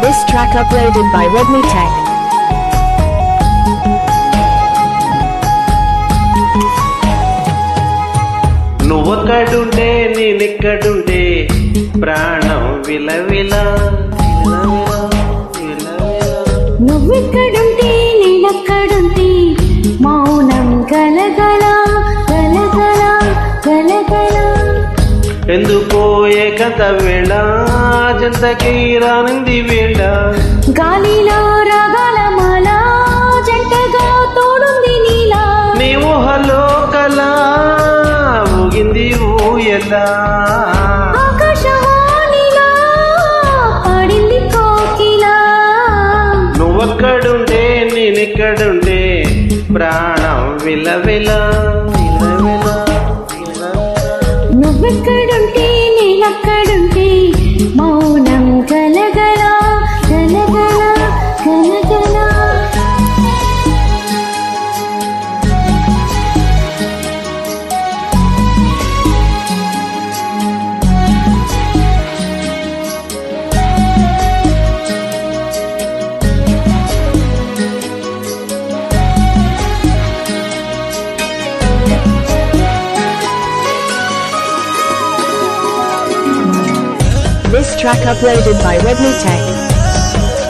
This track uploaded by Redmi Tech. నువ్వొక్కడుంటే నేనెక్కడుంటే ప్రాణం విలవిల నువ్వెక్కడుంటే నేనెక్కడుంటే మౌనం గలగల గలగల గలగల ఎందుకో ఏకంత వేళ జంతకి రానింది వేళ గాలిలో రాగాల మాల జంటగా తోడుంది నీలా నీ ఊహలో కల ఊగింది ఊయలా ఆకాశవాణిలా పాడింది కోకిలా నువ్వక్కడుంటే నేనెక్కడుంటే ప్రాణం విలవిల నువ్వెక్కడుంటే నేనెక్కడుంటే మౌనం గలగల గలగల గలగల This track uploaded by Redmi Tech.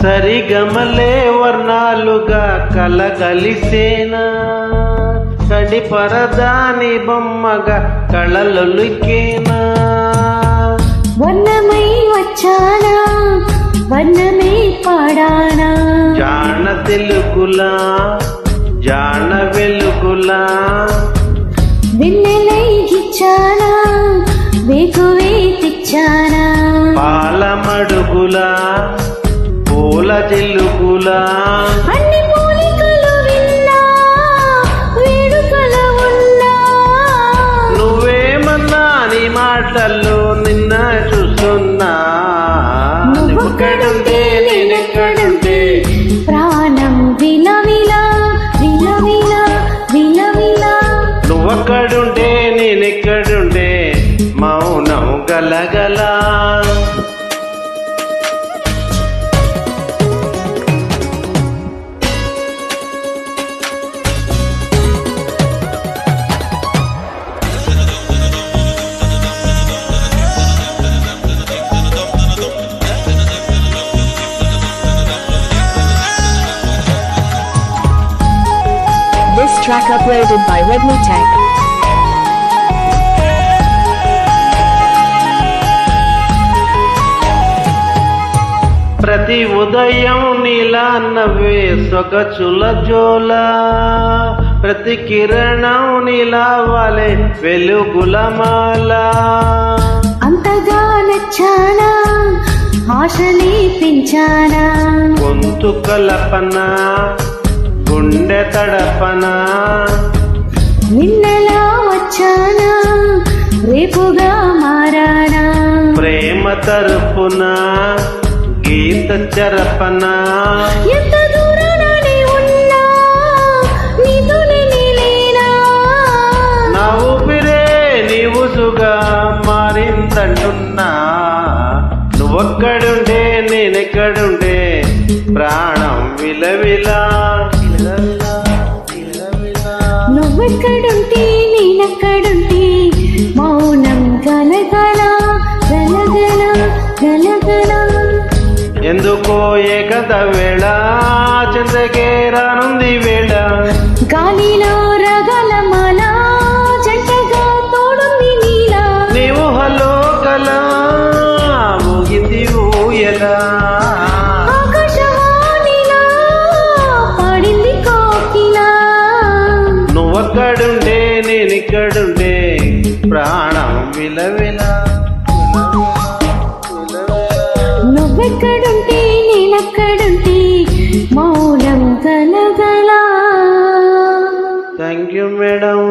సరిగమలే వర్ణాలుగా కలగలిసేనా కడి పరదాని బొమ్మగా కళలొలికేనా వర్ణమై వచ్చానా వర్ణమే పాడానా జాన తెలుగులా జాన వెలుగులా వెన్నెలై గిచ్చానా వేగువే తెచ్చానా పాలమడుగులా పూల జిల్లుగులా అన్ని మూలికలు విన్నా వేడుకల ఉన్నా నువ్వేమన్నా నీ మాటల్లో నిన్న చూస్తున్నా నువ్వెక్కడుంటే నేనెక్కడుంటే ప్రాణం విలవిల విలవిల విలవిల నువ్వక్కడుంటే నేనెక్కడుంటే మౌనం గలగల This track uploaded by Redmi Tech. ప్రతి ఉదయం నీలా నవ్వే సొగచుల జోల ప్రతి కిరణం నీలా వాలే వెలుగుల మాల అంతగా నచ్చానా ఆశని పెంచానా గొంతు కలపన గుండె తడపన నిన్నలా వచ్చానా రేపుగా మారానా ప్రేమ తరపున గీత చరపన ఎంత దూరానే ఉన్నా నీతోనే నేలేనా నా ఊపిరే నీవుసుగా మారిందంటున్నా నువ్వొక్కడుంటే నేనెక్కడుంటే ప్రాణం విలవిలా నువ్వెక్కడుంటే నేనెక్కడుంటే మౌనం గలగల గలగల గలగల ఎందుకో ఏకత వేళ చెందకే రానుంది వేళ గాలిలో రగల మాల జంటగా తోడుంది నీలా నీ ఊహలో కల ఊగింది ఊయలా ఆకాశవాణిలా పాడింది కోకిలా నువ్వక్కడుంటే నేనిక్కడుంటే ప్రాణం విలవిల నువ్వెక్కడుంటే నేనెక్కడుంటే మౌనం గలగలా. Thank you madam.